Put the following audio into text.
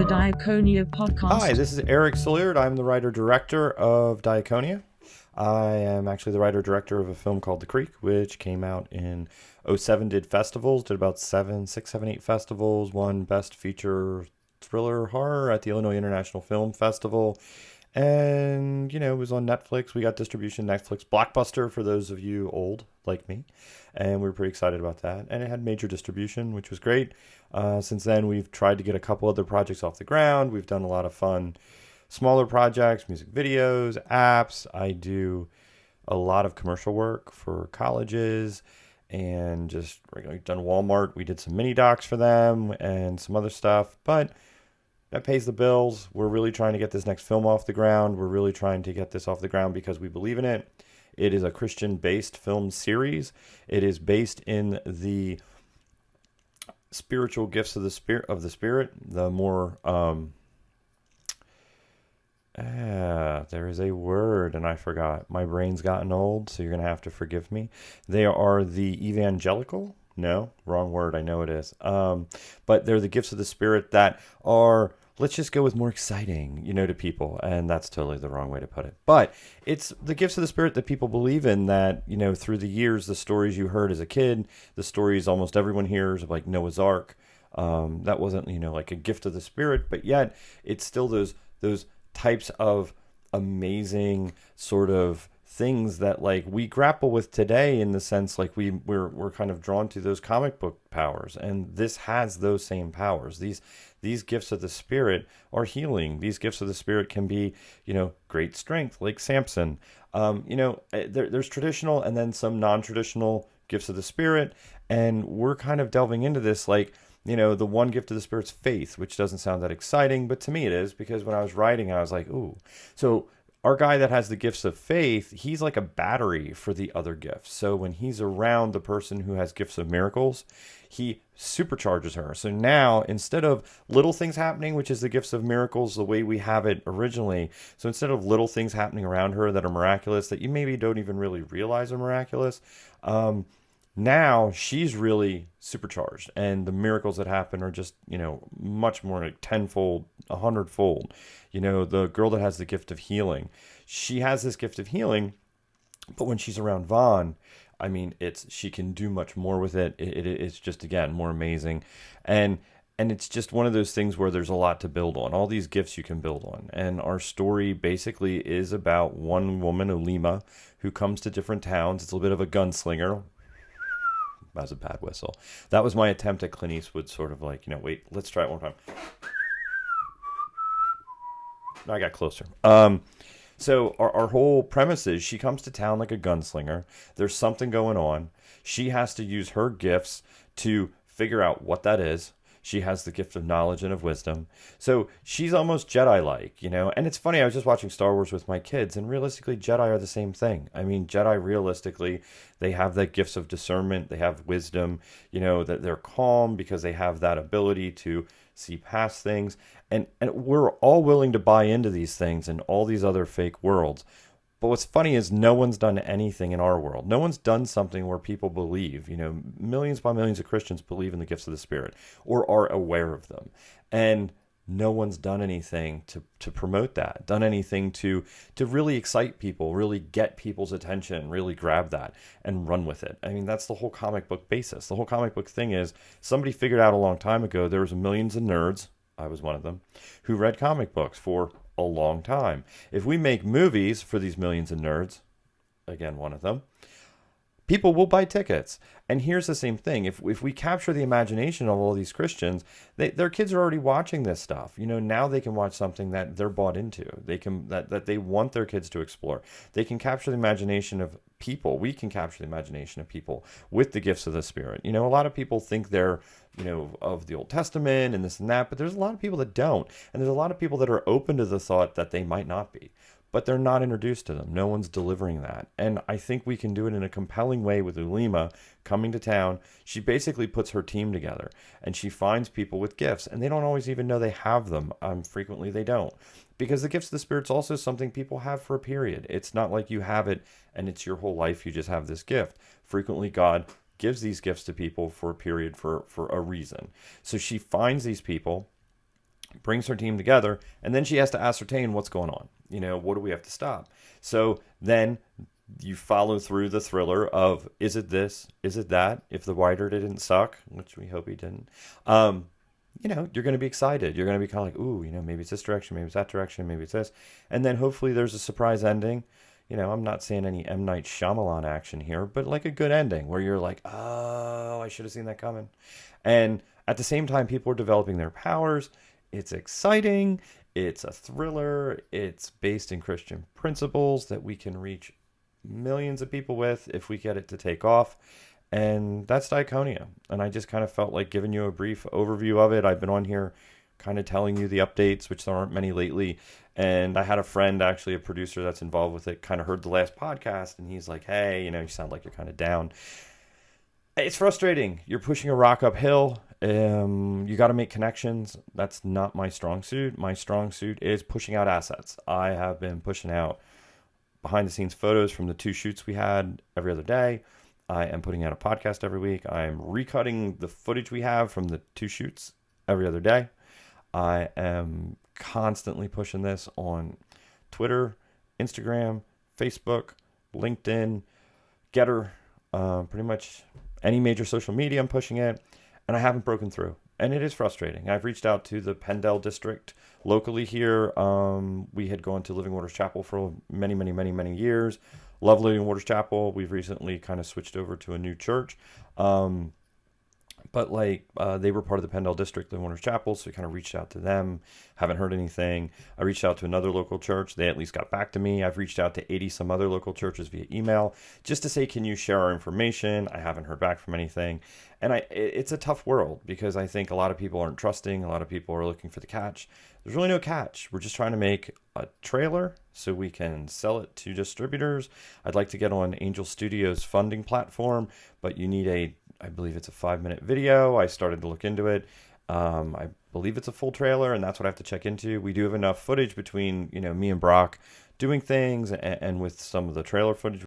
the Diakonia podcast. Hi, this is Erik. I'm the writer-director of Diakonia. I am actually the writer-director of a film called The Creek, which came out in '07, did festivals, did about 8 festivals, won Best Feature Thriller Horror at the Illinois International Film Festival. And, it was on Netflix. We got distribution Netflix. Blockbuster for those of you old like me. And we were pretty excited about that. And it had major distribution, which was great. Since then, we've tried to get a couple other projects off the ground. We've done a lot of fun, smaller projects, music videos, apps. I do a lot of commercial work for colleges and just we've done Walmart. We did some mini docs for them and some other stuff. But that pays the bills. We're really trying to get this next film off the ground. We're really trying to get this off the ground because we believe in it. It is a Christian-based film series. It is based in the spiritual gifts of the Spirit. The more, there is a word and I forgot. My brain's gotten old, so you're going to have to forgive me. They are the evangelical. No, wrong word. I know it is. But they're the gifts of the Spirit that are, let's just go with more exciting, to people. And that's totally the wrong way to put it. But it's the gifts of the Spirit that people believe in that, through the years, the stories you heard as a kid, the stories almost everyone hears of like Noah's Ark. That wasn't, like a gift of the Spirit, but yet it's still those types of amazing sort of things that like we grapple with today, in the sense like we're kind of drawn to those comic book powers, and this has those same powers. These gifts of the Spirit are healing. These gifts of the Spirit can be, great strength, like Samson. There's traditional and then some non-traditional gifts of the Spirit, and we're kind of delving into this like, the one gift of the Spirit's faith, which doesn't sound that exciting, but to me it is, because when I was writing, I was like, ooh. So our guy that has the gifts of faith, he's like a battery for the other gifts. So when he's around the person who has gifts of miracles, he supercharges her. So now, instead of little things happening, which is the gifts of miracles, the way we have it originally, so instead of little things happening around her that are miraculous, that you maybe don't even really realize are miraculous, now she's really supercharged, and the miracles that happen are just, much more like tenfold, 100-fold. The girl that has the gift of healing, she has this gift of healing, but when she's around Vaughn, I mean, she can do much more with it. It's just, again, more amazing. And it's just one of those things where there's a lot to build on. All these gifts you can build on. And our story basically is about one woman, Ulima, who comes to different towns. It's a little bit of a gunslinger. That was a bad whistle. That was my attempt at Clint Eastwood, sort of like, wait, let's try it one time. I got closer. So our whole premise is she comes to town like a gunslinger. There's something going on. She has to use her gifts to figure out what that is. She has the gift of knowledge and of wisdom. So she's almost Jedi-like, And it's funny, I was just watching Star Wars with my kids, and realistically, Jedi are the same thing. I mean, Jedi, realistically, they have the gifts of discernment. They have wisdom, that they're calm because they have that ability to see past things. And we're all willing to buy into these things and all these other fake worlds. But what's funny is no one's done anything in our world. No one's done something where people believe, millions upon millions of Christians believe in the gifts of the Spirit or are aware of them. And no one's done anything to promote that, done anything to really excite people, really get people's attention, really grab that and run with it. I mean, that's the whole comic book basis. The whole comic book thing is somebody figured out a long time ago there was millions of nerds, I was one of them, who read comic books for a long time. If we make movies for these millions of nerds, again, one of them, people will buy tickets. And here's the same thing. If we capture the imagination of all these Christians, their kids are already watching this stuff. Now they can watch something that they're bought into. They can that they want their kids to explore. They can capture the imagination of people. We can capture the imagination of people with the gifts of the Spirit. A lot of people think they're, of the Old Testament and this and that, but there's a lot of people that don't. And there's a lot of people that are open to the thought that they might not be. But they're not introduced to them. No one's delivering that. And I think we can do it in a compelling way with Ulima coming to town. She basically puts her team together and she finds people with gifts, and they don't always even know they have them. Frequently they don't. Because the gifts of the Spirit's also something people have for a period. It's not like you have it and it's your whole life, you just have this gift. Frequently God gives these gifts to people for a period, for a reason. So she finds these people brings her team together, and then she has to ascertain what's going on. What do we have to stop? So then you follow through the thriller of, is it this? Is it that? If the writer didn't suck, which we hope he didn't, you're going to be excited. You're going to be kind of like, ooh, maybe it's this direction, maybe it's that direction, maybe it's this. And then hopefully there's a surprise ending. I'm not saying any M. Night Shyamalan action here, but like a good ending where you're like, oh, I should have seen that coming. And at the same time, people are developing their powers. It's exciting. It's a thriller. It's based in Christian principles that we can reach millions of people with if we get it to take off. And that's Diakonia. And I just kind of felt like giving you a brief overview of it. I've been on here kind of telling you the updates, which there aren't many lately. And I had a friend, actually a producer that's involved with it, kind of heard the last podcast. And he's like, hey, you sound like you're kind of down. It's frustrating. You're pushing a rock uphill. You got to make connections. That's not my strong suit. My strong suit is pushing out assets. I have been pushing out behind the scenes photos from the 2 shoots we had every other day. I am putting out a podcast every week. I am recutting the footage we have from the 2 shoots every other day. I am constantly pushing this on Twitter, Instagram, Facebook, LinkedIn, Getter, pretty much any major social media. I'm pushing it, and I haven't broken through. And it is frustrating. I've reached out to the Pendle district locally here. We had gone to Living Waters Chapel for many, many, many, many years. Love Living Waters Chapel. We've recently kind of switched over to a new church. But they were part of the Pendle district, Living Waters Chapel, so we kind of reached out to them. Haven't heard anything. I reached out to another local church. They at least got back to me. I've reached out to 80 some other local churches via email just to say, can you share our information? I haven't heard back from anything. And it's a tough world because I think a lot of people aren't trusting. A lot of people are looking for the catch. There's really no catch. We're just trying to make a trailer so we can sell it to distributors. I'd like to get on Angel Studios funding platform, but you need I believe it's a 5-minute video. I started to look into it. I believe it's a full trailer, and that's what I have to check into. We do have enough footage between, me and Brock doing things and with some of the trailer footage